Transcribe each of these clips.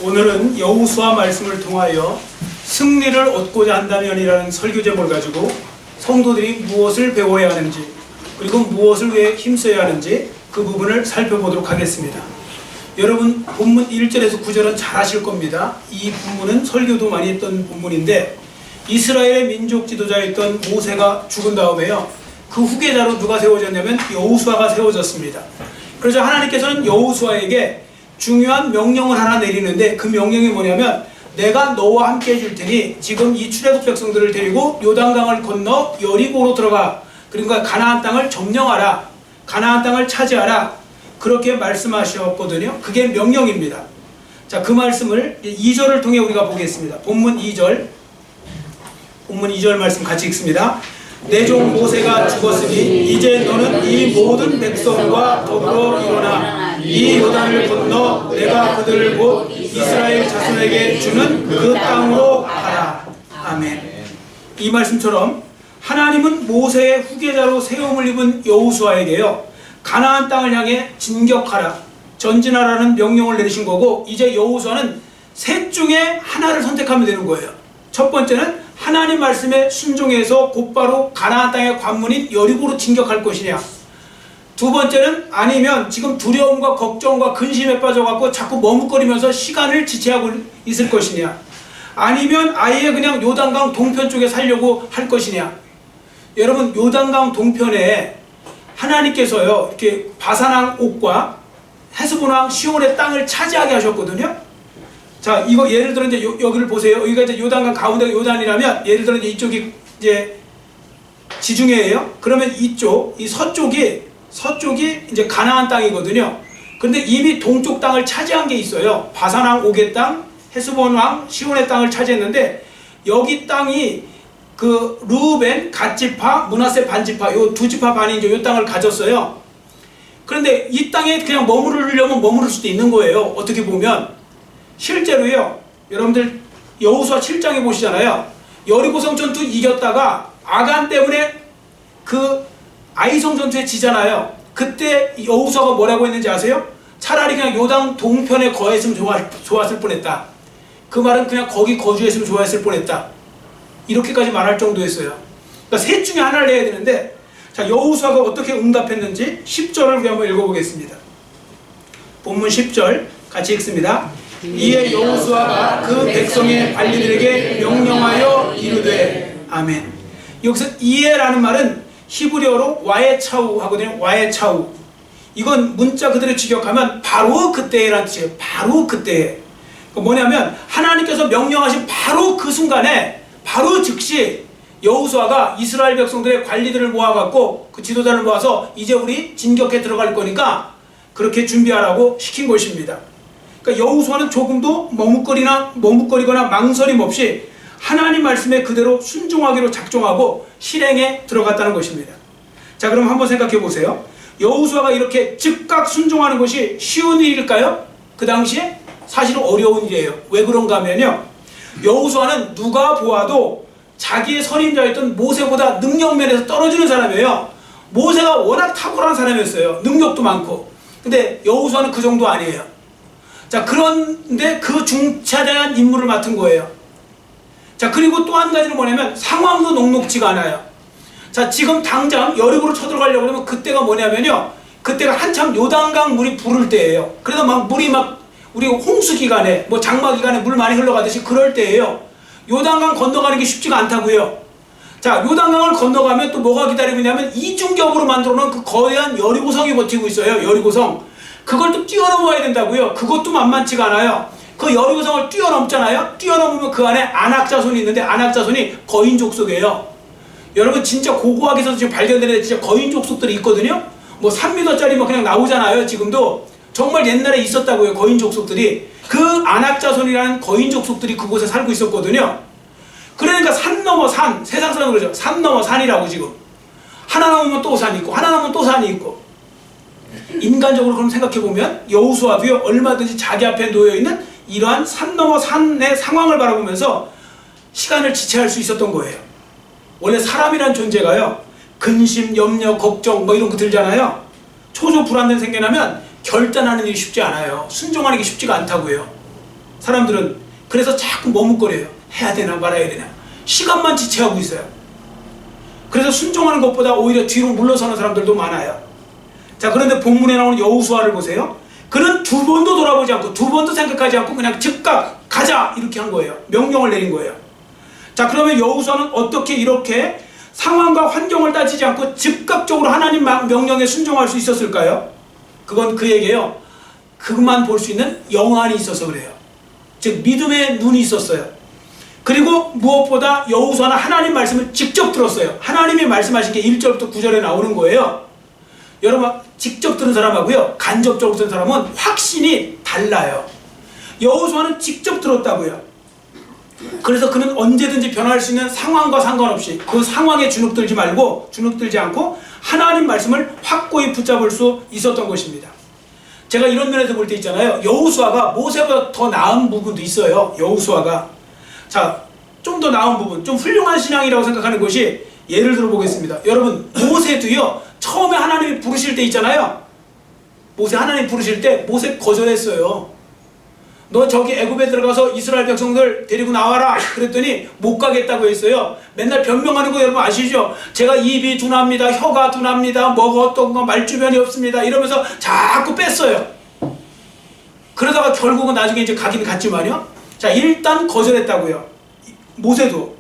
오늘은 여호수아 말씀을 통하여 승리를 얻고자 한다면이라는 설교 제목을 가지고 성도들이 무엇을 배워야 하는지, 그리고 무엇을 왜 힘써야 하는지 그 부분을 살펴보도록 하겠습니다. 여러분, 본문 1절에서 9절은 잘 아실 겁니다. 이 본문은 설교도 많이 했던 본문인데, 이스라엘의 민족 지도자였던 모세가 죽은 다음에요, 그 후계자로 누가 세워졌냐면 여호수아가 세워졌습니다. 그래서 하나님께서는 여호수아에게 중요한 명령을 하나 내리는데, 그 명령이 뭐냐면, 내가 너와 함께 해줄 테니 지금 이 출애굽 백성들을 데리고 요단강을 건너 여리고로 들어가, 그러니까 가나안 땅을 점령하라, 가나안 땅을 차지하라, 그렇게 말씀하셨거든요. 그게 명령입니다. 자, 그 말씀을 2절을 통해 우리가 보겠습니다. 본문 2절 말씀 같이 읽습니다. 내 종 모세가 죽었으니 이제 너는 이 모든 백성과 더불어 일어나 이 요단을 건너 내가 그들을 곧 이스라엘 자손에게 주는 그 땅으로 가라. 아멘. 이 말씀처럼 하나님은 모세의 후계자로 세움을 입은 여호수아에게요, 가나안 땅을 향해 진격하라, 전진하라는 명령을 내리신 거고, 이제 여호수아는 셋 중에 하나를 선택하면 되는 거예요. 첫 번째는 하나님 말씀에 순종해서 곧바로 가나안 땅의 관문인 여리고로 진격할 것이냐, 두 번째는 아니면 지금 두려움과 걱정과 근심에 빠져갖고 자꾸 머뭇거리면서 시간을 지체하고 있을 것이냐, 아니면 아예 그냥 요단강 동편 쪽에 살려고 할 것이냐. 여러분, 요단강 동편에 하나님께서요, 이렇게 바산왕 옥과 헤스본왕 시온의 땅을 차지하게 하셨거든요. 자, 이거 예를 들어 이제 여기를 보세요. 여기가 이제 요단강 가운데가 요단이라면, 예를 들어 이제 이쪽이 이제 지중해예요. 그러면 이쪽, 이 서쪽이 이제 가나안 땅이거든요. 그런데 이미 동쪽 땅을 차지한 게 있어요. 바산왕 옥의 땅, 헤스본왕 시온의 땅을 차지했는데, 여기 땅이 그 르우벤 갓지파, 므낫세 반지파, 요 두 지파 반이 이제 요 땅을 가졌어요. 그런데 이 땅에 그냥 머무르려면 머무를 수도 있는 거예요. 어떻게 보면 실제로요, 여러분들 여호수아 7장에 보시잖아요. 여리고성 전투 이겼다가 아간 때문에 그 아이성 전투에 지잖아요. 그때 여호수아가 뭐라고 했는지 아세요? 차라리 그냥 요단 동편에 거했으면 좋았을 뻔했다. 그 말은 그냥 거기 거주했으면 좋았을 뻔했다. 이렇게까지 말할 정도였어요. 그러니까 셋 중에 하나를 내야 되는데, 자, 여호수아가 어떻게 응답했는지 10절을 우리 한번 읽어보겠습니다. 본문 10절 같이 읽습니다. 이에 여호수아가 그 백성의 관리들에게 명령하여 이르되. 아멘. 여기서 이에라는 말은 히브리어로 와에차우 하거든요. 와에차우. 이건 문자 그대로 직역하면 바로 그때라는 뜻이에요. 바로 그때. 뭐냐면 하나님께서 명령하신 바로 그 순간에, 바로 즉시 여호수아가 이스라엘 백성들의 관리들을 모아갖고 그 지도자를 모아서 이제 우리 진격해 들어갈 거니까 그렇게 준비하라고 시킨 것입니다. 그러니까 여호수아는 조금도 머뭇거리거나 망설임 없이 하나님 말씀에 그대로 순종하기로 작정하고 실행에 들어갔다는 것입니다. 자, 그럼 한번 생각해 보세요. 여호수아가 이렇게 즉각 순종하는 것이 쉬운 일일까요? 그 당시에 사실은 어려운 일이에요. 왜 그런가 하면요, 여호수아는 누가 보아도 자기의 선임자였던 모세보다 능력면에서 떨어지는 사람이에요. 모세가 워낙 탁월한 사람이었어요. 능력도 많고. 근데 여호수아는 그 정도 아니에요. 자, 그런데 그 중차대한 임무를 맡은 거예요. 자, 그리고 또 한 가지는 뭐냐면 상황도 녹록지가 않아요. 자, 지금 당장 여리고로 쳐들어가려고 하면 그때가 뭐냐면요, 그때가 한참 요단강 물이 부를 때예요. 그래서 물이 우리 홍수 기간에, 장마 기간에 물 많이 흘러가듯이 그럴 때예요. 요단강 건너가는 게 쉽지가 않다고요. 자, 요단강을 건너가면 또 뭐가 기다리고 있냐면 이중격으로 만들어 놓은 그 거대한 여리고성이 버티고 있어요. 여리고성. 그걸 또 뛰어넘어야 된다고요. 그것도 만만치가 않아요. 그 여리고성을 뛰어넘잖아요. 뛰어넘으면 그 안에 아낙자손이 있는데, 아낙자손이 거인 족속이에요. 여러분, 진짜 고고학에서 지금 발견되는 진짜 거인 족속들이 있거든요. 3m짜리 그냥 나오잖아요. 지금도 정말 옛날에 있었다고요. 거인 족속들이. 그 아낙자손이라는 거인 족속들이 그곳에 살고 있었거든요. 그러니까 산 넘어 산, 세상 사람 그러죠. 산 넘어 산이라고. 지금 하나 넘으면 또 산이 있고, 하나 넘으면 또 산이 있고. 인간적으로 그럼 생각해보면 여호수아도요, 얼마든지 자기 앞에 놓여있는 이러한 산 넘어 산의 상황을 바라보면서 시간을 지체할 수 있었던 거예요. 원래 사람이란 존재가요, 근심, 염려, 걱정 이런 거 들잖아요. 초조 불안된 생겨나면 결단하는 일이 쉽지 않아요. 순종하는 게 쉽지가 않다고요. 사람들은. 그래서 자꾸 머뭇거려요. 해야 되나 말아야 되나. 시간만 지체하고 있어요. 그래서 순종하는 것보다 오히려 뒤로 물러서는 사람들도 많아요. 자, 그런데 본문에 나오는 여호수아를 보세요. 그는 두 번도 돌아보지 않고 두 번도 생각하지 않고 그냥 즉각 가자 이렇게 한 거예요. 명령을 내린 거예요. 자, 그러면 여호수아는 어떻게 이렇게 상황과 환경을 따지지 않고 즉각적으로 하나님 명령에 순종할 수 있었을까요? 그건 그에게요, 그만 볼 수 있는 영안이 있어서 그래요. 즉 믿음의 눈이 있었어요. 그리고 무엇보다 여호수아는 하나님 말씀을 직접 들었어요. 하나님이 말씀하신 게 1절부터 9절에 나오는 거예요. 여러분, 직접 들은 사람하고요 간접적으로 들은 사람은 확신이 달라요. 여호수아는 직접 들었다고요. 그래서 그는 언제든지 변화할 수 있는 상황과 상관없이 그 상황에 주눅들지 않고 하나님 말씀을 확고히 붙잡을 수 있었던 것입니다. 제가 이런 면에서 볼 때 있잖아요. 여호수아가 모세보다 더 나은 부분도 있어요. 여호수아가. 자, 좀 더 나은 부분, 좀 훌륭한 신앙이라고 생각하는 것이, 예를 들어 보겠습니다. 여러분, 모세도요 처음에 하나님이 부르실 때 있잖아요. 모세 하나님 부르실 때 모세 거절했어요. 너 저기 애굽에 들어가서 이스라엘 백성들 데리고 나와라 그랬더니 못 가겠다고 했어요. 맨날 변명하는 거 여러분 아시죠? 제가 입이 둔합니다, 혀가 둔합니다, 뭐가 어떤 거 말주변이 없습니다 이러면서 자꾸 뺐어요. 그러다가 결국은 나중에 이제 가긴 갔지만요, 자, 일단 거절했다고요, 모세도.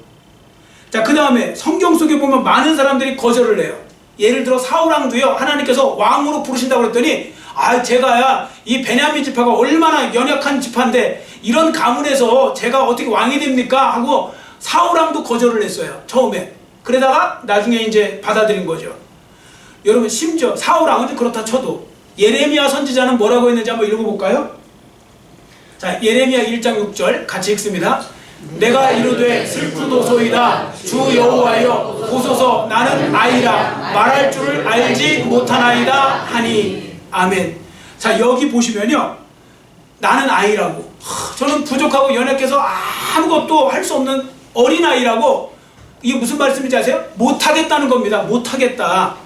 자, 그 다음에 성경 속에 보면 많은 사람들이 거절을 해요. 예를 들어 사울왕도요, 하나님께서 왕으로 부르신다고 그랬더니, 아, 제가야 이 베냐민 지파가 얼마나 연약한 지파인데 이런 가문에서 제가 어떻게 왕이 됩니까? 하고 사울왕도 거절을 했어요, 처음에. 그러다가 나중에 이제 받아들인 거죠. 여러분, 심지어 사울왕은 그렇다 쳐도 예레미야 선지자는 뭐라고 했는지 한번 읽어볼까요? 자, 예레미야 1장 6절 같이 읽습니다. 내가 이르되 슬프도소이다 주 여호와여 보소서 나는 아이라 말할 줄을 알지 못하나이다 하니. 아멘. 자, 여기 보시면요, 나는 아이라고, 저는 부족하고 연약해서 아무것도 할 수 없는 어린아이라고. 이게 무슨 말씀인지 아세요? 못하겠다는 겁니다. 못하겠다.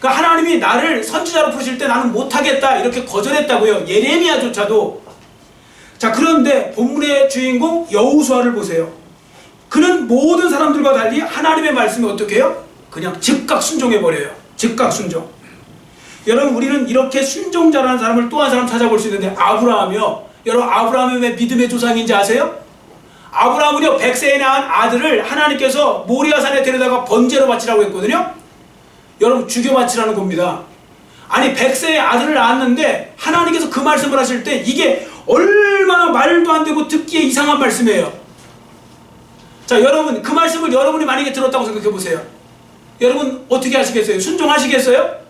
그러니까 하나님이 나를 선지자로 부르실 때 나는 못하겠다 이렇게 거절했다고요, 예레미야조차도. 자, 그런데 본문의 주인공 여호수아를 보세요. 그는 모든 사람들과 달리 하나님의 말씀이 어떻게 해요? 그냥 즉각 순종해버려요. 즉각 순종. 여러분, 우리는 이렇게 순종자라는 사람을 또 한 사람 찾아볼 수 있는데, 아브라함이요. 여러분, 아브라함이 왜 믿음의 조상인지 아세요? 아브라함은요 100세에 낳은 아들을 하나님께서 모리아산에 데려다가 번제로 바치라고 했거든요. 여러분, 죽여 바치라는 겁니다. 아니, 100세의 아들을 낳았는데 하나님께서 그 말씀을 하실 때 이게 얼마나 말도 안 되고 듣기에 이상한 말씀이에요. 자, 여러분, 그 말씀을 여러분이 만약에 들었다고 생각해 보세요. 여러분 어떻게 하시겠어요? 순종하시겠어요?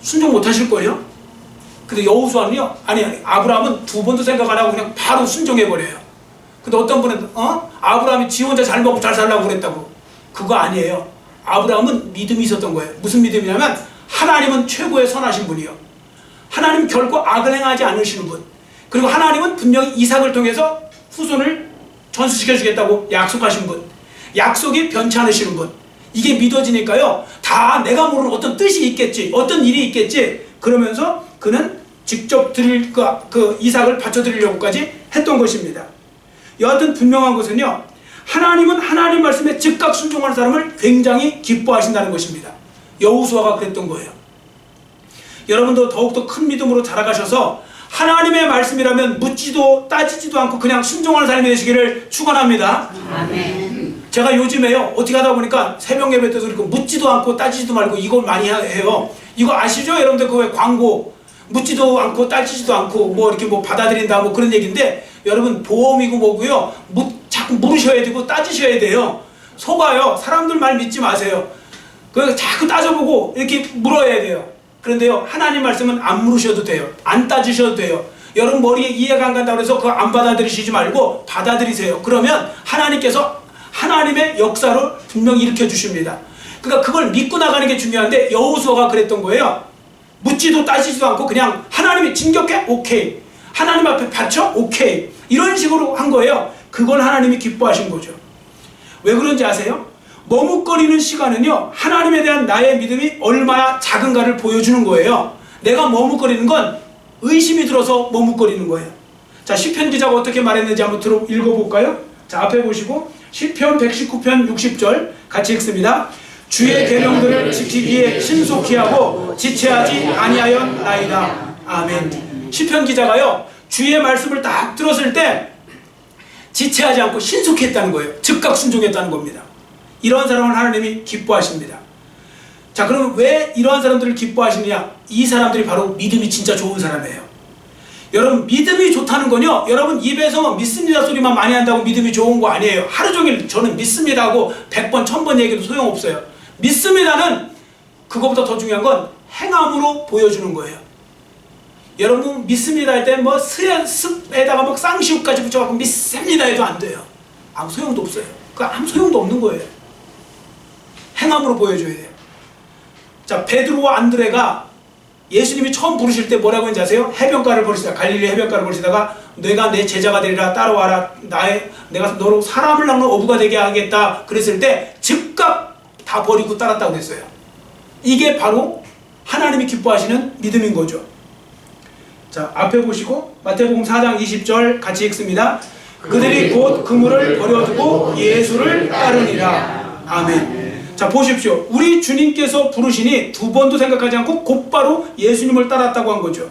순종 못 하실걸요? 근데 여호수아는요, 아니 아브라함은 두 번도 생각 안 하고 그냥 바로 순종해버려요. 근데 어떤 분은 아브라함이 지 혼자 잘 먹고 잘 살라고 그랬다고. 그거 아니에요. 아브라함은 믿음이 있었던 거예요. 무슨 믿음이냐면, 하나님은 최고의 선하신 분이요, 하나님 결코 악을 행하지 않으시는 분, 그리고 하나님은 분명히 이삭을 통해서 후손을 전수시켜 주겠다고 약속하신 분, 약속이 변치 않으시는 분. 이게 믿어지니까요, 다 내가 모르는 어떤 뜻이 있겠지, 어떤 일이 있겠지, 그러면서 그는 직접 드릴 그 이삭을 바쳐드리려고까지 했던 것입니다. 여하튼 분명한 것은요, 하나님은 하나님 말씀에 즉각 순종하는 사람을 굉장히 기뻐하신다는 것입니다. 여호수아가 그랬던 거예요. 여러분도 더욱더 큰 믿음으로 자라가셔서 하나님의 말씀이라면 묻지도 따지지도 않고 그냥 순종하는 삶이 되시기를 축원합니다. 아멘. 제가 요즘에요, 어떻게 하다 보니까 새벽 예배 때도 그렇고 묻지도 않고 따지지도 말고 이걸 많이 해요. 이거 아시죠? 여러분들 그 왜 광고, 묻지도 않고 따지지도 않고 뭐 이렇게 뭐 받아들인다 뭐 그런 얘기인데, 여러분 보험이고 뭐고요, 자꾸 물으셔야 되고 따지셔야 돼요. 속아요. 사람들 말 믿지 마세요. 그 자꾸 따져보고 이렇게 물어야 돼요. 그런데요, 하나님 말씀은 안 물으셔도 돼요. 안 따지셔도 돼요. 여러분 머리에 이해가 안 간다고 해서 그거 안 받아들이시지 말고 받아들이세요. 그러면 하나님께서 하나님의 역사를 분명히 일으켜 주십니다. 그러니까 그걸 믿고 나가는 게 중요한데, 여호수아가 그랬던 거예요. 묻지도 따지지도 않고 그냥 하나님이 진격해? 오케이. 하나님 앞에 바쳐? 오케이. 이런 식으로 한 거예요. 그걸 하나님이 기뻐하신 거죠. 왜 그런지 아세요? 머뭇거리는 시간은요, 하나님에 대한 나의 믿음이 얼마나 작은가를 보여주는 거예요. 내가 머뭇거리는 건 의심이 들어서 머뭇거리는 거예요. 자, 시편 기자가 어떻게 말했는지 한번 읽어볼까요? 자, 앞에 보시고 시편 119편 60절 같이 읽습니다. 주의 계명들을 지키기에 신속히 하고 지체하지 아니하였나이다. 아멘. 시편 기자가요, 주의 말씀을 딱 들었을 때 지체하지 않고 신속히 했다는 거예요. 즉각 순종했다는 겁니다. 이러한 사람을 하나님이 기뻐하십니다. 자, 그러면 왜 이러한 사람들을 기뻐하시느냐? 이 사람들이 바로 믿음이 진짜 좋은 사람이에요. 여러분, 믿음이 좋다는 건요, 여러분 입에서 믿습니다 소리만 많이 한다고 믿음이 좋은 거 아니에요. 하루 종일 저는 믿습니다 하고 100번 1000번 얘기해도 소용없어요. 믿습니다는 그거보다 더 중요한 건 행함으로 보여주는 거예요. 여러분 믿습니다 할 때 뭐 습에다가 뭐 쌍시옷까지 붙여갖고 믿습니다 해도 안 돼요. 아무 소용도 없어요. 그 아무 소용도 없는 거예요. 행함으로 보여줘야 돼요. 자, 베드로와 안드레가 예수님이 처음 부르실 때 뭐라고 했는지 아세요? 해변가를 걸으시다가, 갈릴리 해변가를 걸으시다가 내가 내 제자가 되리라, 따라와라, 내가 너로 사람을 낳는 어부가 되게 하겠다 그랬을 때 즉각 다 버리고 따랐다고 그랬어요. 이게 바로 하나님이 기뻐하시는 믿음인 거죠. 자, 앞에 보시고 마태복음 4장 20절 같이 읽습니다. 그들이 곧 그물을 버려두고 예수를 따르니라. 아멘. 자, 보십시오. 우리 주님께서 부르시니 두 번도 생각하지 않고 곧바로 예수님을 따랐다고 한 거죠.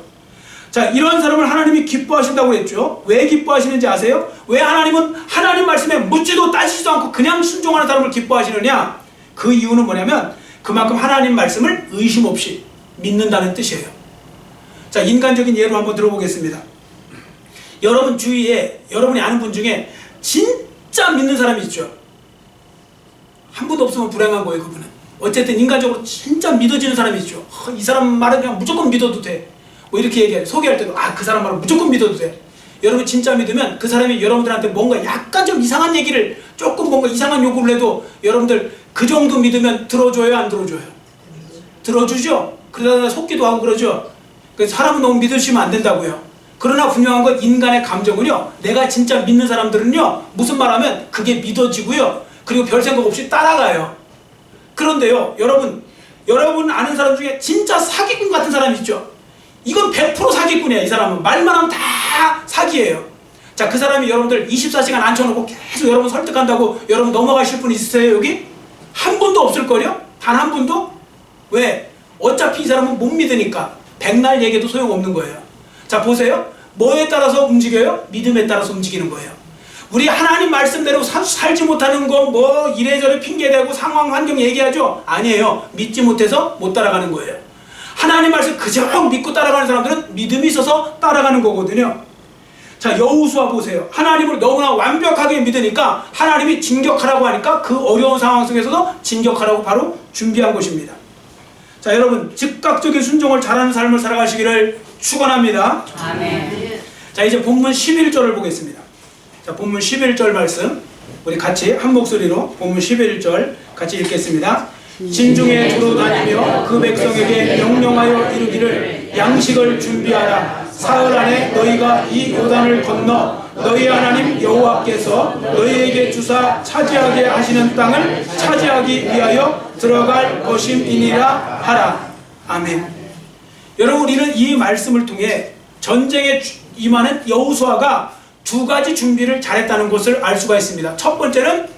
자, 이런 사람을 하나님이 기뻐하신다고 했죠. 왜 기뻐하시는지 아세요? 왜 하나님은 하나님 말씀에 묻지도 따지지도 않고 그냥 순종하는 사람을 기뻐하시느냐? 그 이유는 뭐냐면 그만큼 하나님 말씀을 의심 없이 믿는다는 뜻이에요. 자, 인간적인 예로 한번 들어보겠습니다. 여러분 주위에 여러분이 아는 분 중에 진짜 믿는 사람이 있죠. 한 분도 없으면 불행한 거예요. 그분은 어쨌든 인간적으로 진짜 믿어지는 사람이 있죠. 이 사람 말은 그냥 무조건 믿어도 돼. 뭐 이렇게 얘기해요. 소개할 때도 그 사람 말은 무조건 믿어도 돼. 여러분 진짜 믿으면 그 사람이 여러분들한테 뭔가 약간 좀 이상한 얘기를, 조금 뭔가 이상한 요구를 해도 여러분들 그 정도 믿으면 들어줘요, 안 들어줘요? 들어주죠. 그러다 속기도 하고 그러죠. 그래서 사람은 너무 믿으시면 안 된다고요. 그러나 분명한 건 인간의 감정은요, 내가 진짜 믿는 사람들은요, 무슨 말 하면 그게 믿어지고요, 그리고 별 생각 없이 따라가요. 그런데요, 여러분 아는 사람 중에 진짜 사기꾼 같은 사람이 있죠. 이건 100% 사기꾼이야. 이 사람은 말만 하면 다 사기예요. 자, 그 사람이 여러분들 24시간 앉혀놓고 계속 여러분 설득한다고 여러분 넘어가실 분 있으세요? 여기? 한 분도 없을걸요? 단 한 분도? 왜? 어차피 이 사람은 못 믿으니까 백날 얘기해도 소용없는 거예요. 자, 보세요. 뭐에 따라서 움직여요? 믿음에 따라서 움직이는 거예요. 우리 하나님 말씀대로 살지 못하는 거 뭐 이래저래 핑계대고 상황 환경 얘기하죠? 아니에요. 믿지 못해서 못 따라가는 거예요. 하나님 말씀 그저 믿고 따라가는 사람들은 믿음이 있어서 따라가는 거거든요. 자, 여호수아 보세요. 하나님을 너무나 완벽하게 믿으니까 하나님이 진격하라고 하니까 그 어려운 상황 속에서도 진격하라고 바로 준비한 것입니다. 자, 여러분 즉각적인 순종을 잘하는 삶을 살아가시기를 축원합니다. 아멘. 자, 이제 본문 11절을 보겠습니다. 자, 본문 11절 말씀 우리 같이 한 목소리로 본문 11절 같이 읽겠습니다. 진중에 두루 다니며 그 백성에게 명령하여 이르기를 양식을 준비하라. 사흘 안에 너희가 이 요단을 건너 너희 하나님 여호와께서 너희에게 주사 차지하게 하시는 땅을 차지하기 위하여 들어갈 것임이니라 하라. 아멘. 여러분, 우리는 이 말씀을 통해 전쟁에 임하는 여호수아가 두 가지 준비를 잘했다는 것을 알 수가 있습니다. 첫 번째는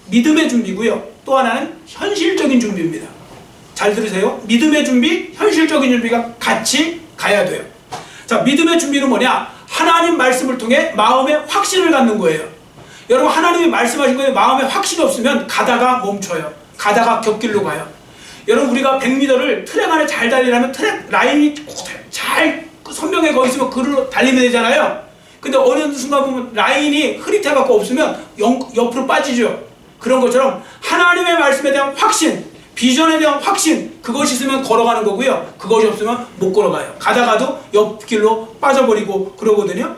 믿음의 준비고요. 또 하나는 현실적인 준비입니다. 잘 들으세요. 믿음의 준비, 현실적인 준비가 같이 가야 돼요. 자, 믿음의 준비는 뭐냐? 하나님 말씀을 통해 마음에 확신을 갖는 거예요. 여러분, 하나님이 말씀하신 거에 마음에 확신이 없으면 가다가 멈춰요. 가다가 곁길로 가요. 여러분, 우리가 100m를 트랙 안에 잘 달리려면 트랙 라인이 잘 선명해 거기 있으면 그로 달리면 되잖아요. 근데 어느 순간 보면 라인이 흐릿해갖고 없으면 옆으로 빠지죠. 그런 것처럼 하나님의 말씀에 대한 확신, 비전에 대한 확신, 그것이 있으면 걸어가는 거고요. 그것이 없으면 못 걸어가요. 가다가도 옆길로 빠져버리고 그러거든요.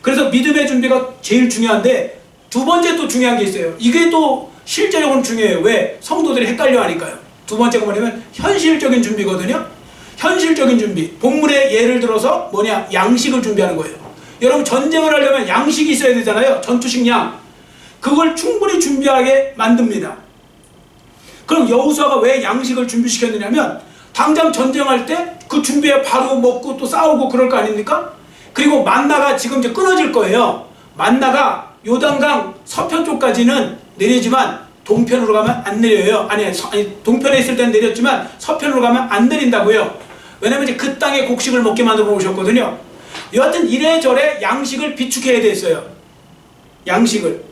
그래서 믿음의 준비가 제일 중요한데 두 번째 또 중요한 게 있어요. 이게 또 실제적으로 중요해요. 왜? 성도들이 헷갈려 하니까요. 두 번째가 뭐냐면 현실적인 준비거든요. 현실적인 준비. 본문의 예를 들어서 뭐냐? 양식을 준비하는 거예요. 여러분, 전쟁을 하려면 양식이 있어야 되잖아요. 전투식 양. 그걸 충분히 준비하게 만듭니다. 그럼 여호수아가 왜 양식을 준비시켰느냐면 당장 전쟁할 때 그 준비에 바로 먹고 또 싸우고 그럴 거 아닙니까? 그리고 만나가 지금 이제 끊어질 거예요. 만나가 요단강 서편 쪽까지는 내리지만 동편으로 가면 안 내려요. 아니 동편에 있을 때는 내렸지만 서편으로 가면 안 내린다고요. 왜냐면 이제 그 땅의 곡식을 먹게 만들어 오셨거든요. 여하튼 이래저래 양식을 비축해야 됐어요. 양식을.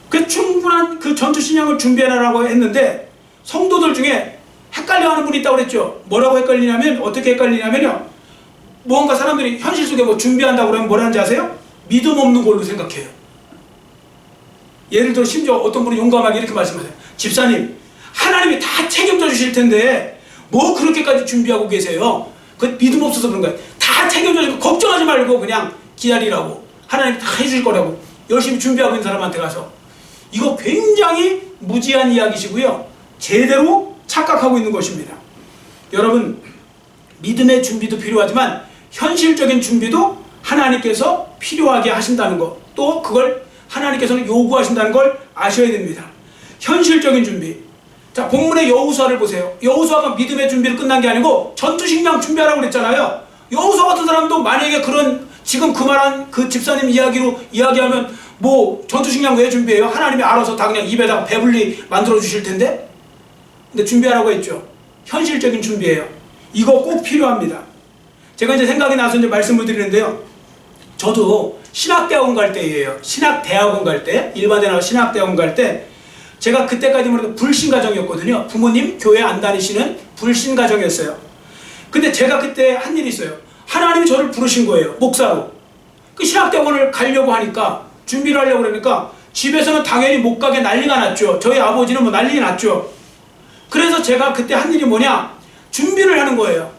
그 충분한 그 전투신앙을 준비해라라고 했는데 성도들 중에 헷갈려하는 분이 있다고 그랬죠. 뭐라고 헷갈리냐면 어떻게 헷갈리냐면요. 무언가 사람들이 현실 속에 뭐 준비한다고 그러면 뭐라는지 아세요? 믿음 없는 걸로 생각해요. 예를 들어 심지어 어떤 분이 용감하게 이렇게 말씀하세요. 집사님, 하나님이 다 책임져 주실 텐데 뭐 그렇게까지 준비하고 계세요? 그 믿음 없어서 그런 거예요. 다 책임져 주고 걱정하지 말고 그냥 기다리라고. 하나님 다 해줄 거라고. 열심히 준비하고 있는 사람한테 가서. 이거 굉장히 무지한 이야기시고요. 제대로 착각하고 있는 것입니다. 여러분, 믿음의 준비도 필요하지만 현실적인 준비도 하나님께서 필요하게 하신다는 것, 또 그걸 하나님께서는 요구하신다는 걸 아셔야 됩니다. 현실적인 준비. 자, 본문의 여호수아를 보세요. 여호수아가 믿음의 준비를 끝난 게 아니고 전투식량 준비하라고 그랬잖아요. 여호수아 같은 사람도 만약에 그런 지금 그 말한 그 집사님 이야기로 이야기하면 뭐 전투식량 왜 준비해요? 하나님이 알아서 다 그냥 입에다가 배불리 만들어 주실 텐데. 근데 준비하라고 했죠. 현실적인 준비예요. 이거 꼭 필요합니다. 제가 이제 생각이 나서 이제 말씀을 드리는데요. 저도 신학대학원 갈 때예요. 신학대학원 갈 때, 일반대 나와 신학대학원 갈 때, 제가 그때까지만 해도 불신가정이었거든요. 부모님 교회 안 다니시는 불신가정이었어요. 근데 제가 그때 한 일이 있어요. 하나님이 저를 부르신 거예요. 목사로. 그 신학대학원을 가려고 하니까, 준비를 하려고 그러니까, 집에서는 당연히 못 가게 난리가 났죠. 저희 아버지는 뭐 난리 났죠. 그래서 제가 그때 한 일이 뭐냐? 준비를 하는 거예요.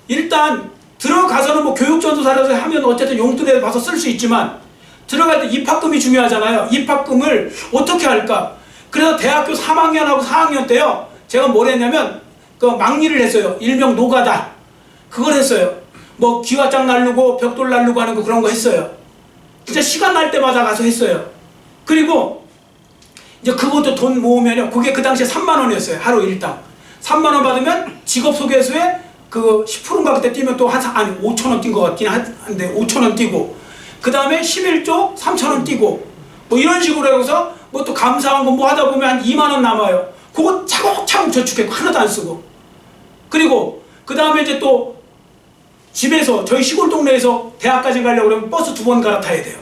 일단, 들어가서는 뭐 교육전도사라서 하면 어쨌든 용돈에 봐서 쓸 수 있지만 들어갈 때 입학금이 중요하잖아요. 입학금을 어떻게 할까? 그래서 대학교 3학년하고 4학년 때요. 제가 뭘 했냐면 그 막리를 했어요. 일명 노가다. 그걸 했어요. 뭐 기와장 날르고 벽돌 날르고 하는 거 그런 거 했어요. 진짜 시간 날 때마다 가서 했어요. 그리고 이제 그것도 돈 모으면요. 그게 그 당시에 3만 원이었어요. 하루 일당. 3만 원 받으면 직업소개서에 그 10%인가 그때 뛰면 또 한 5,000원 뛴 것 같긴 한데 5,000원 뛰고 그 다음에 11조 3,000원 뛰고 뭐 이런 식으로 해서 뭐 또 감사한 거 뭐 하다 보면 한 2만 원 남아요. 그거 차곡차곡 저축했고 하나도 안 쓰고. 그리고 그 다음에 이제 또 집에서 저희 시골 동네에서 대학까지 가려고 그러면 버스 2번 갈아타야 돼요.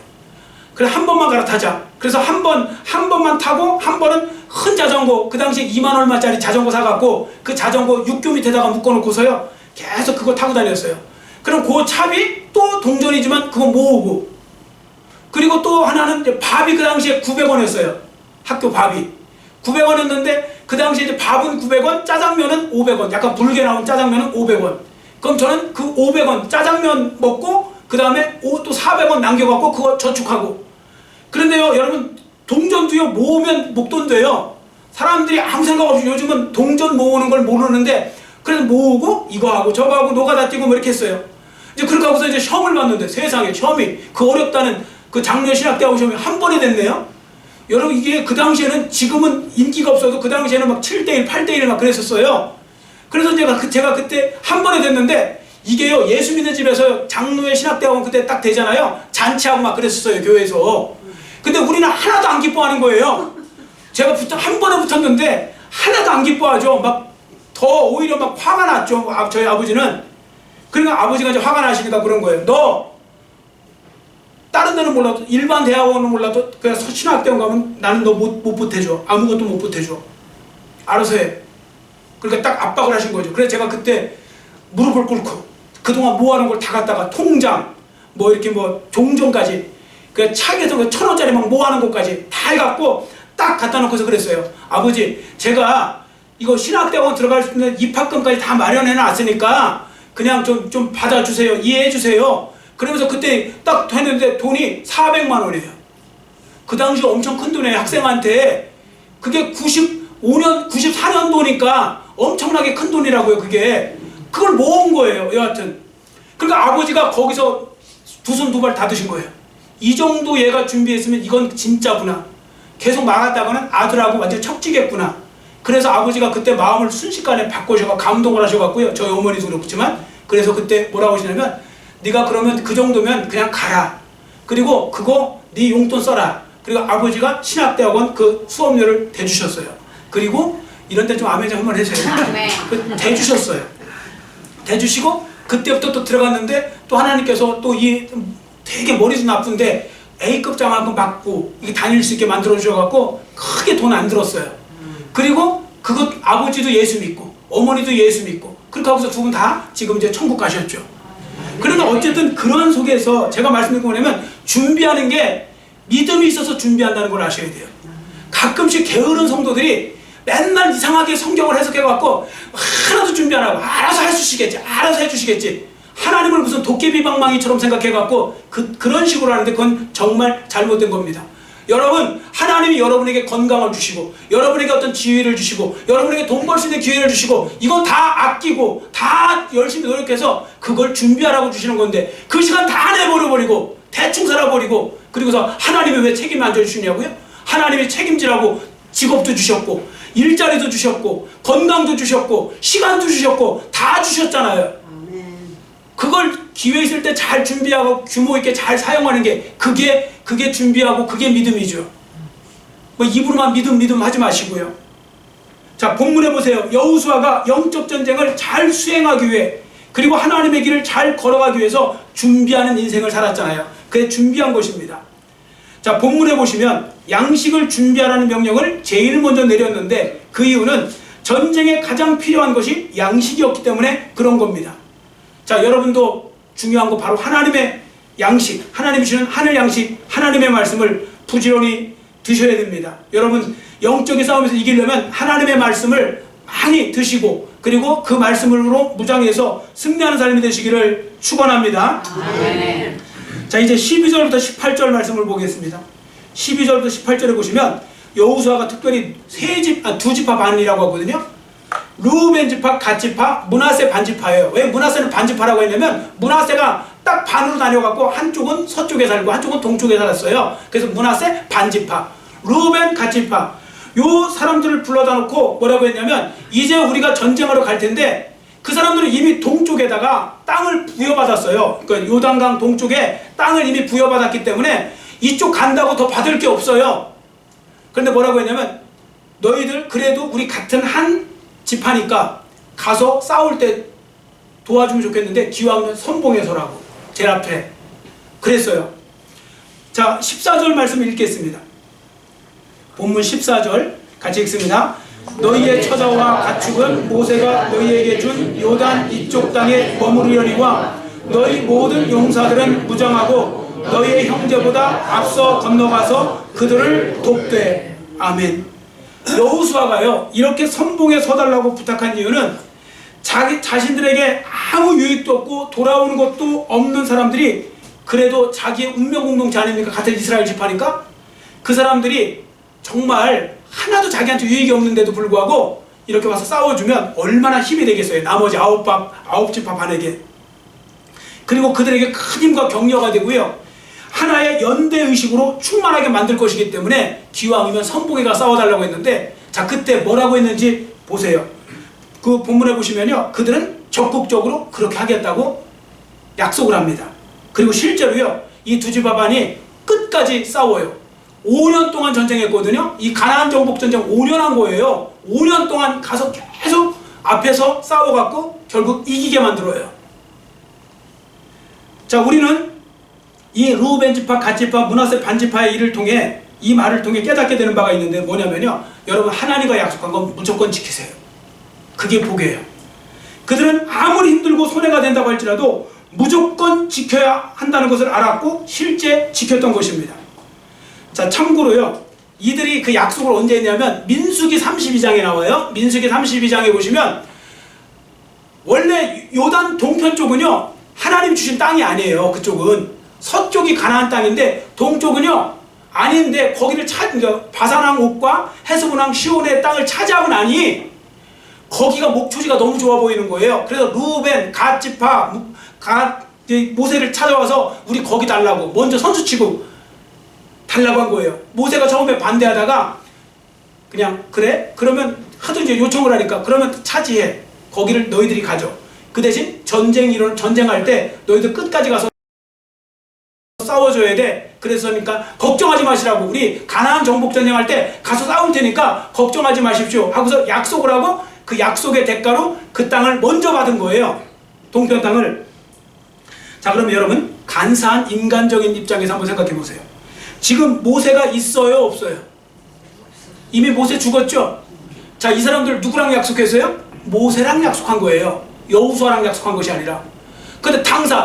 그래 한 번만 갈아타자. 그래서 한 번만 타고 한 번은 큰 자전거 그 당시에 2만 얼마짜리 자전거 사갖고 그 자전거 육교 밑에다가 묶어놓고서요. 계속 그거 타고 다녔어요. 그럼 그 차비 또 동전이지만 그거 모으고 그리고 또 하나는 이제 밥이 그 당시에 900원이었어요. 학교 밥이 900원이었는데 그 당시에 이제 밥은 900원, 짜장면은 500원. 약간 붉게 나온 짜장면은 500원. 그럼 저는 그 500원 짜장면 먹고 그 다음에 또 400원 남겨갖고 그거 저축하고. 그런데요, 여러분 동전도요 모으면 목돈 돼요. 사람들이 아무 생각 없이 요즘은 동전 모으는 걸 모르는데 그래서 모으고 이거 하고 저거 하고 노가다 뛰고 뭐 이렇게 했어요. 이제 그렇게 하고서 이제 시험을 봤는데 세상에 시험이 그 어렵다는 그 장로의 신학대학원 시험이 한 번에 됐네요. 여러분 이게 그 당시에는 지금은 인기가 없어도 그 당시에는 막 7대1, 8대1 막 그랬었어요. 그래서 제가 그때 한 번에 됐는데 이게요 예수 믿는 집에서 장로의 신학대학원 그때 딱 되잖아요. 잔치하고 막 그랬었어요 교회에서. 근데 우리는 하나도 안 기뻐하는 거예요. 제가 한 번에 붙었는데 하나도 안 기뻐하죠. 막 더 오히려 막 화가 났죠. 저희 아버지는. 그러니까 아버지가 이제 화가 나시니까 그런 거예요. 너 다른 데는 몰라도 일반 대학원은 몰라도 그냥 신학대학원 가면 나는 너 못 보태줘. 아무것도 못 보태줘. 알아서 해. 그러니까 딱 압박을 하신 거죠. 그래서 제가 그때 무릎을 꿇고 그동안 모아놓은 걸 다 갖다가 통장 뭐 이렇게 뭐 종전까지 그 차에서 1,000원짜리 막 모아놓은 것까지 다 해갖고 딱 갖다 놓고서 그랬어요. 아버지 제가 이거 신학대학원 들어갈 수 있는 입학금까지 다 마련해 놨으니까 그냥 좀 받아주세요. 이해해 주세요. 그러면서 그때 딱 했는데 돈이 400만 원이에요. 그 당시 엄청 큰 돈이에요. 학생한테. 그게 95년, 94년도니까 엄청나게 큰 돈이라고요. 그게. 그걸 모은 거예요. 여하튼. 그러니까 아버지가 거기서 두 손 두 발 다 드신 거예요. 이 정도 얘가 준비했으면 이건 진짜구나. 계속 망했다가는 아들하고 완전 척지겠구나. 그래서 아버지가 그때 마음을 순식간에 바꾸셔서 감동을 하셔갖고요. 저희 어머니도 그렇지만 그래서 그때 뭐라고 하시냐면 네가 그러면 그 정도면 그냥 가라. 그리고 그거 네 용돈 써라. 그리고 아버지가 신학대학원 그 수업료를 대주셨어요. 그리고 이런 데 좀 아멘 좀 한번 해주세요. 그 대주셨어요. 대주시고 그때부터 또 들어갔는데 또 하나님께서 또 이 되게 머리도 나쁜데 A급 장학금 받고 이게 다닐 수 있게 만들어 주셔갖고 크게 돈 안 들었어요. 그리고 그것 아버지도 예수 믿고 어머니도 예수 믿고 그렇게 하고서 두 분 다 지금 이제 천국 가셨죠. 그러나 어쨌든 그런 속에서 제가 말씀드린 거 뭐냐면 준비하는 게 믿음이 있어서 준비한다는 걸 아셔야 돼요. 가끔씩 게으른 성도들이 맨날 이상하게 성경을 해석해갖고 하나도 준비 안 하고 알아서 해주시겠지, 알아서 해주시겠지. 하나님을 무슨 도깨비방망이처럼 생각해갖고 그런 식으로 하는데 그건 정말 잘못된 겁니다. 여러분, 하나님이 여러분에게 건강을 주시고 여러분에게 어떤 지위를 주시고 여러분에게 돈 벌 수 있는 기회를 주시고 이건 다 아끼고 다 열심히 노력해서 그걸 준비하라고 주시는 건데 그 시간 다 내버려버리고 대충 살아버리고 그리고서 하나님이 왜 책임 안 져주시냐고요? 하나님이 책임지라고 직업도 주셨고 일자리도 주셨고 건강도 주셨고 시간도 주셨고 다 주셨잖아요. 그걸 기회 있을 때 잘 준비하고 규모 있게 잘 사용하는 게 그게 준비하고 그게 믿음이죠. 뭐 입으로만 믿음 하지 마시고요. 자, 본문에 보세요. 여호수아가 영적 전쟁을 잘 수행하기 위해 그리고 하나님의 길을 잘 걸어가기 위해서 준비하는 인생을 살았잖아요. 그게 준비한 것입니다. 자, 본문에 보시면 양식을 준비하라는 명령을 제일 먼저 내렸는데 그 이유는 전쟁에 가장 필요한 것이 양식이었기 때문에 그런 겁니다. 자, 여러분도 중요한 거 바로 하나님의 양식, 하나님이 주시는 하늘 양식, 하나님의 말씀을 부지런히 드셔야 됩니다. 여러분, 영적인 싸움에서 이기려면 하나님의 말씀을 많이 드시고 그리고 그 말씀으로 무장해서 승리하는 삶이 되시기를 축원합니다. 아멘. 자, 이제 12절부터 18절 말씀을 보겠습니다. 12절부터 18절에 보시면 여호수아가 특별히 두 지파 반이라고 하거든요. 르우벤 지파, 갓 지파, 므낫세 반지파예요. 왜 므낫세는 반지파라고 했냐면 므낫세가 딱 반으로 나뉘어갖고 한쪽은 서쪽에 살고 한쪽은 동쪽에 살았어요. 그래서 므낫세 반지파, 르우벤 갓 지파. 요 사람들을 불러다 놓고 뭐라고 했냐면 이제 우리가 전쟁하러 갈 텐데 그 사람들은 이미 동쪽에다가 땅을 부여받았어요. 그러니까 요단강 동쪽에 땅을 이미 부여받았기 때문에 이쪽 간다고 더 받을 게 없어요. 그런데 뭐라고 했냐면 너희들 그래도 우리 같은 한 지파니까 가서 싸울 때 도와주면 좋겠는데 기왕이면 선봉에 서라고 제일 앞에 그랬어요. 자, 14절 말씀 읽겠습니다. 본문 14절 같이 읽습니다. 너희의 처자와 가축은 모세가 너희에게 준 요단 이쪽 땅에 머무르려니와 너희 모든 용사들은 무장하고 너희의 형제보다 앞서 건너가서 그들을 돕되. 아멘. 여호수아가요 이렇게 선봉에 서달라고 부탁한 이유는 자기 자신들에게 아무 유익도 없고 돌아오는 것도 없는 사람들이 그래도 자기의 운명 공동체 아닙니까? 같은 이스라엘 지파니까 그 사람들이 정말 하나도 자기한테 유익이 없는데도 불구하고 이렇게 와서 싸워주면 얼마나 힘이 되겠어요. 나머지 아홉 지파 반에게. 그리고 그들에게 큰 힘과 격려가 되고요. 하나의 연대의식으로 충만하게 만들 것이기 때문에 기왕이면 선봉에 가 싸워달라고 했는데 자, 그때 뭐라고 했는지 보세요. 그 본문에 보시면요. 그들은 적극적으로 그렇게 하겠다고 약속을 합니다. 그리고 실제로요. 이 두 지파 반이 끝까지 싸워요. 5년 동안 전쟁했거든요. 이 가나안 정복 전쟁 5년 한 거예요. 5년 동안 가서 계속 앞에서 싸워갖고 결국 이기게 만들어요. 자, 우리는 이 르우벤 지파, 갓 지파, 므낫세 반지파의 일을 통해 이 말을 통해 깨닫게 되는 바가 있는데 뭐냐면요. 여러분 하나님과 약속한 건 무조건 지키세요. 그게 복이에요. 그들은 아무리 힘들고 손해가 된다고 할지라도 무조건 지켜야 한다는 것을 알았고 실제 지켰던 것입니다. 자, 참고로요. 이들이 그 약속을 언제 했냐면 민수기 32장에 나와요. 민수기 32장에 보시면 원래 요단 동편 쪽은요. 하나님 주신 땅이 아니에요. 그쪽은. 서쪽이 가나안 땅인데 동쪽은요. 아닌데 거기를 바산왕 옥과 헤스본왕 시온의 땅을 차지하고 나니 거기가 목초지가 너무 좋아 보이는 거예요. 그래서 르우벤, 갓 지파, 모세를 찾아와서 우리 거기 달라고 먼저 선수치고 달라고 한 거예요. 모세가 처음에 반대하다가 그냥 그래? 그러면 하도 이제 요청을 하니까 그러면 차지해. 거기를 너희들이 가져. 그 대신 전쟁할 때 너희들 끝까지 가서 싸워줘야 돼. 그래서 그러니까 걱정하지 마시라고. 우리 가나안 정복 전쟁할 때 가서 싸울 테니까 걱정하지 마십시오 하고서 약속을 하고 그 약속의 대가로 그 땅을 먼저 받은 거예요. 동편 땅을. 자, 그러면 여러분 간사한 인간적인 입장에서 한번 생각해 보세요. 지금 모세가 있어요, 없어요? 이미 모세 죽었죠? 자, 이 사람들 누구랑 약속했어요? 모세랑 약속한 거예요. 여호수아랑 약속한 것이 아니라. 근데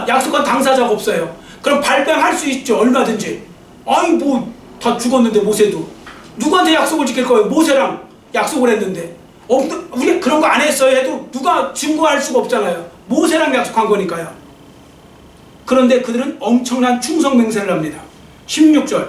약속한 당사자가 없어요. 그럼 발뺌할 수 있죠, 얼마든지. 아니 뭐 다 죽었는데 모세도. 누구한테 약속을 지킬 거예요? 모세랑 약속을 했는데. 우리 그런 거 안 했어요 해도 누가 증거할 수가 없잖아요. 모세랑 약속한 거니까요. 그런데 그들은 엄청난 충성 맹세를 합니다. 16절.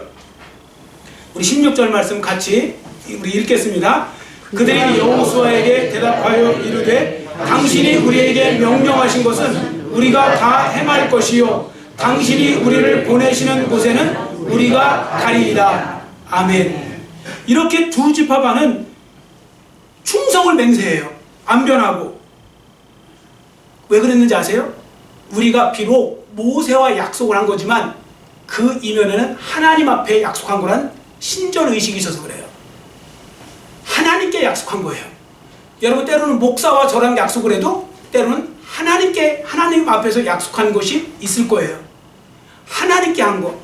우리 16절 말씀 같이 우리 읽겠습니다. 그들이 여호수아에게 대답하여 이르되 당신이 우리에게 명령하신 것은 우리가 다 행할 것이요 당신이 우리를 보내시는 곳에는 우리가 가리이다. 아멘. 이렇게 두 지파 반은 충성을 맹세해요. 안 변하고. 왜 그랬는지 아세요? 우리가 비록 모세와 약속을 한 거지만 그 이면에는 하나님 앞에 약속한 거란 신전의식이 있어서 그래요. 하나님께 약속한 거예요. 여러분 때로는 목사와 저랑 약속을 해도 때로는 하나님 앞에서 약속한 것이 있을 거예요. 하나님께 한 거.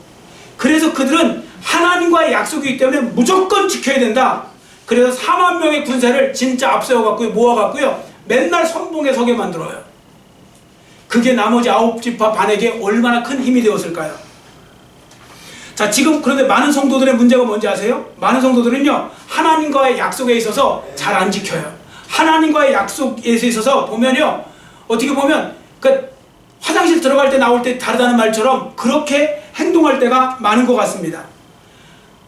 그래서 그들은 하나님과의 약속이기 때문에 무조건 지켜야 된다. 그래서 4만 명의 군사를 진짜 앞세워갖고 모아갖고요 맨날 선봉에 서게 만들어요. 그게 나머지 9지파 반에게 얼마나 큰 힘이 되었을까요? 자, 지금 그런데 많은 성도들의 문제가 뭔지 아세요? 많은 성도들은요 하나님과의 약속에 있어서 잘 안 지켜요. 하나님과의 약속에 있어서 보면요 어떻게 보면 그 화장실 들어갈 때 나올 때 다르다는 말처럼 그렇게 행동할 때가 많은 것 같습니다.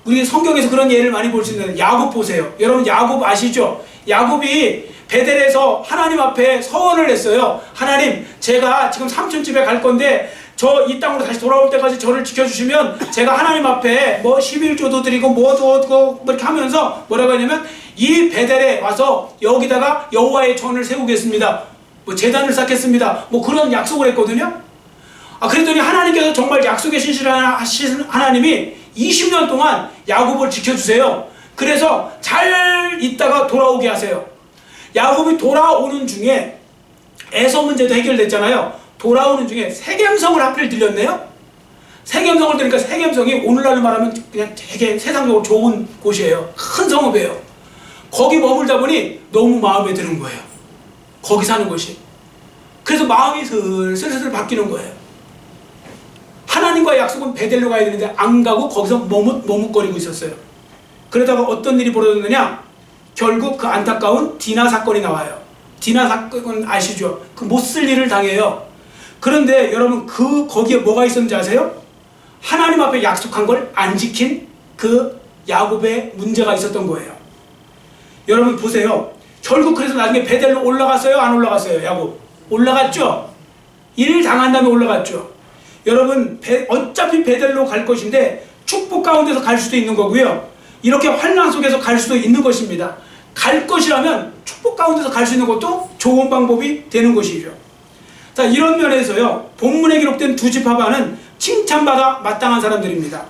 우리 성경에서 그런 예를 많이 볼 수 있는데 야곱 보세요. 여러분 야곱 아시죠? 야곱이 베델에서 하나님 앞에 서원을 했어요. 하나님, 제가 지금 삼촌 집에 갈 건데 저 이 땅으로 다시 돌아올 때까지 저를 지켜주시면 제가 하나님 앞에 뭐 11조도 드리고 뭐 이렇게 하면서 뭐라고 하냐면 이 베델에 와서 여기다가 여호와의 전을 세우겠습니다. 뭐 제단을 쌓겠습니다. 뭐 그런 약속을 했거든요. 그랬더니 하나님께서 정말 약속에 신실하신 하나님이 20년 동안 야곱을 지켜주세요. 그래서 잘 있다가 돌아오게 하세요. 야곱이 돌아오는 중에 에서 문제도 해결됐잖아요. 돌아오는 중에 세겜성을 하필 들렸네요. 세겜성을 들으니까 세겜성이 오늘날로 말하면 그냥 되게 세상적으로 좋은 곳이에요. 큰 성읍이에요. 거기 머물다 보니 너무 마음에 드는 거예요. 거기 사는 것이. 그래서 마음이 슬슬 바뀌는 거예요. 하나님과의 약속은 베델로 가야 되는데 안 가고 거기서 머뭇거리고 있었어요. 그러다가 어떤 일이 벌어졌느냐? 결국 그 안타까운 디나 사건이 나와요. 디나 사건은 아시죠? 그 못 쓸 일을 당해요. 그런데 여러분 거기에 뭐가 있었는지 아세요? 하나님 앞에 약속한 걸 안 지킨 그 야곱의 문제가 있었던 거예요. 여러분 보세요. 결국 그래서 나중에 베델로 올라갔어요? 안 올라갔어요? 야곱 올라갔죠? 일 당한 다음에 올라갔죠. 여러분 어차피 베델로 갈 것인데 축복 가운데서 갈 수도 있는 거고요. 이렇게 환난 속에서 갈 수도 있는 것입니다. 갈 것이라면 축복 가운데서 갈 수 있는 것도 좋은 방법이 되는 것이죠. 자, 이런 면에서요 본문에 기록된 두 지파 반은 칭찬받아 마땅한 사람들입니다.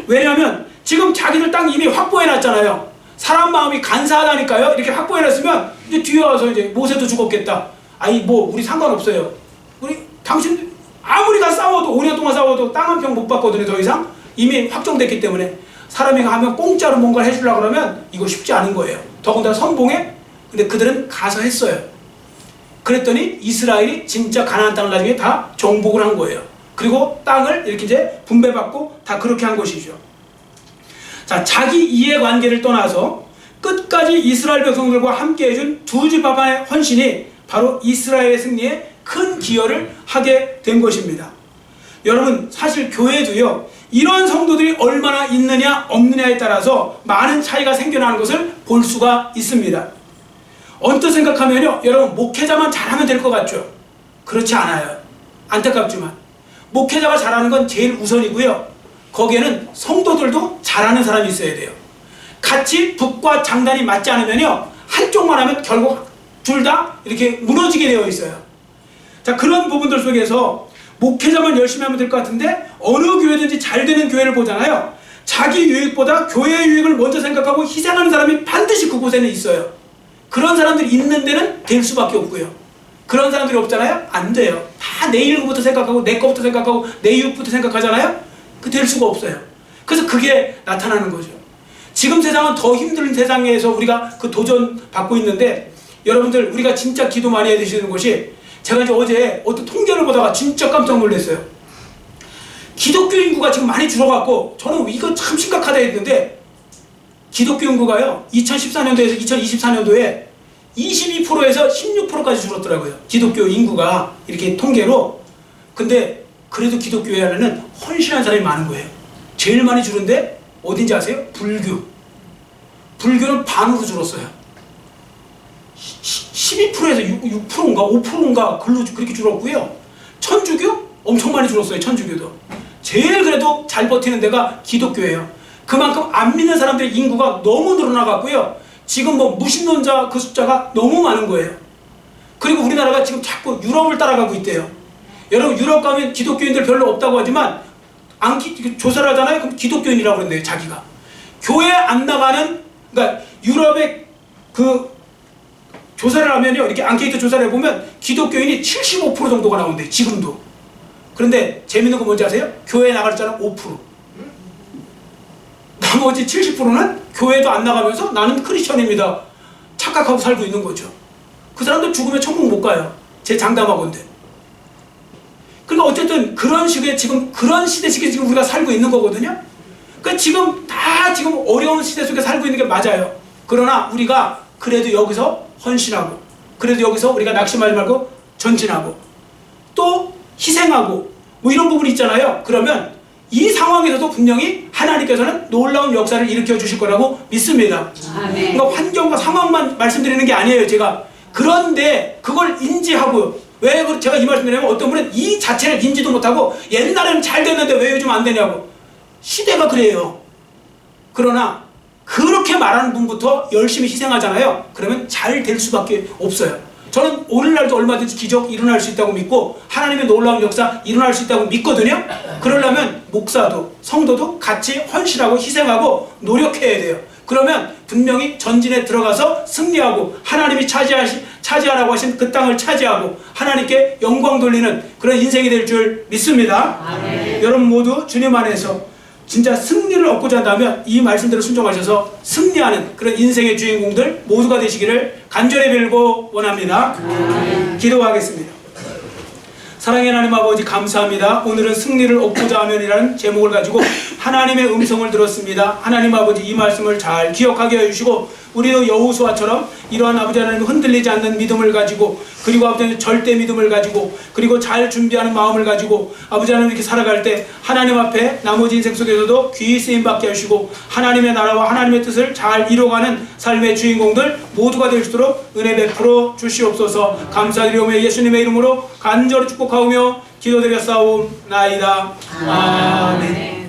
왜냐하면 지금 자기들 땅 이미 확보해놨잖아요. 사람 마음이 간사하다니까요. 이렇게 확보해놨으면 이제 뒤에 와서 이제 모세도 죽었겠다. 아니 뭐 우리 상관없어요. 우리 당신 아무리 다 싸워도 5년 동안 싸워도 땅 한 평 못 받거든요. 더 이상 이미 확정됐기 때문에 사람이 하면 공짜로 뭔가를 해주려고 그러면 이거 쉽지 않은 거예요. 더군다나 선봉에. 근데 그들은 가서 했어요. 그랬더니 이스라엘이 진짜 가나안 땅을 나중에 다 정복을 한 거예요. 그리고 땅을 이렇게 이제 분배받고 다 그렇게 한 것이죠. 자, 자기 이해관계를 떠나서 끝까지 이스라엘 백성들과 함께 해준 두 지파 반의 헌신이 바로 이스라엘의 승리에 큰 기여를 하게 된 것입니다. 여러분 사실 교회도요 이런 성도들이 얼마나 있느냐 없느냐에 따라서 많은 차이가 생겨나는 것을 볼 수가 있습니다. 언뜻 생각하면요 여러분 목회자만 잘하면 될 것 같죠? 그렇지 않아요. 안타깝지만 목회자가 잘하는 건 제일 우선이고요. 거기에는 성도들도 잘하는 사람이 있어야 돼요. 같이 북과 장단이 맞지 않으면요 한쪽만 하면 결국 둘 다 이렇게 무너지게 되어 있어요. 자, 그런 부분들 속에서 목회자만 열심히 하면 될 것 같은데 어느 교회든지 잘 되는 교회를 보잖아요. 자기 유익보다 교회의 유익을 먼저 생각하고 희생하는 사람이 반드시 그곳에는 있어요. 그런 사람들이 있는 데는 될 수밖에 없고요. 그런 사람들이 없잖아요? 안 돼요. 다 내 일부터 생각하고 내 거부터 생각하고 내 이웃부터 생각하잖아요? 그 될 수가 없어요. 그래서 그게 나타나는 거죠. 지금 세상은 더 힘든 세상에서 우리가 그 도전 받고 있는데, 여러분들 우리가 진짜 기도 많이 해야 되시는 것이, 제가 이제 어제 어떤 통계를 보다가 진짜 깜짝 놀랐어요. 기독교 인구가 지금 많이 줄어갖고 저는 이거 참 심각하다 했는데, 기독교 인구가요 2014년도에서 2024년도에 22%에서 16%까지 줄었더라고요. 기독교 인구가 이렇게 통계로. 근데 그래도 기독교회 안에는 헌신한 사람이 많은 거예요. 제일 많이 줄은데 어딘지 아세요? 불교. 불교는 반으로 줄었어요. 12%에서 6%인가 5%인가 그렇게 줄었고요. 천주교 엄청 많이 줄었어요. 천주교도. 제일 그래도 잘 버티는 데가 기독교예요. 그만큼 안 믿는 사람들의 인구가 너무 늘어나갔고요. 지금 뭐 무신론자 그 숫자가 너무 많은 거예요. 그리고 우리나라가 지금 자꾸 유럽을 따라가고 있대요. 여러분 유럽 가면 기독교인들 별로 없다고 하지만 조사를 하잖아요. 그럼 기독교인이라고 그런대요. 자기가. 교회 안 나가는, 그러니까 유럽의 그 조사를 하면요, 이렇게 앙케이트 조사를 해보면 기독교인이 75% 정도가 나온대요. 지금도. 그런데 재밌는 거 뭔지 아세요? 교회 나갈 자는 5%. 나머지 70%는 교회도 안 나가면서 나는 크리스천입니다 착각하고 살고 있는 거죠. 그 사람들 죽으면 천국 못 가요. 제 장담하건대. 그러니까 어쨌든 그런 식의 지금 그런 시대식에 지금 우리가 살고 있는 거거든요. 그러니까 지금 다 지금 어려운 시대 속에 살고 있는 게 맞아요. 그러나 우리가 그래도 여기서 헌신하고, 그래도 여기서 우리가 낙심하지 말고 전진하고 또 희생하고 뭐 이런 부분이 있잖아요. 그러면 이 상황에서도 분명히 하나님께서는 놀라운 역사를 일으켜 주실 거라고 믿습니다. 아멘. 그러니까 환경과 상황만 말씀드리는 게 아니에요, 제가. 그런데 그걸 인지하고, 왜 제가 이 말씀 드리냐면 어떤 분은 이 자체를 인지도 못하고 옛날에는 잘 됐는데 왜 요즘 안 되냐고. 시대가 그래요. 그러나 그렇게 말하는 분부터 열심히 희생하잖아요. 그러면 잘 될 수밖에 없어요. 저는 오늘날도 얼마든지 기적 일어날 수 있다고 믿고 하나님의 놀라운 역사 일어날 수 있다고 믿거든요. 그러려면 목사도 성도도 같이 헌신하고 희생하고 노력해야 돼요. 그러면 분명히 전진에 들어가서 승리하고 하나님이 차지하라고 하신 그 땅을 차지하고 하나님께 영광 돌리는 그런 인생이 될 줄 믿습니다. 아멘. 여러분 모두 주님 안에서 진짜 승리를 얻고자 한다면 이 말씀대로 순종하셔서 승리하는 그런 인생의 주인공들 모두가 되시기를 간절히 빌고 원합니다. 기도하겠습니다. 사랑의 하나님 아버지 감사합니다. 오늘은 승리를 얻고자 하면이라는 제목을 가지고 하나님의 음성을 들었습니다. 하나님 아버지 이 말씀을 잘 기억하게 해주시고 우리도 여호수아처럼 이러한 아버지 하나님 흔들리지 않는 믿음을 가지고, 그리고 아버지 하나님 절대 믿음을 가지고, 그리고 잘 준비하는 마음을 가지고 아버지 하나님 이렇게 살아갈 때 하나님 앞에 나머지 인생 속에서도 귀히 쓰임받게 하시고 하나님의 나라와 하나님의 뜻을 잘 이뤄가는 삶의 주인공들 모두가 될 수 있도록 은혜 베풀어 주시옵소서. 감사드리오며 예수님의 이름으로 간절히 축복하오며 기도드렸사옵나이다. 아멘.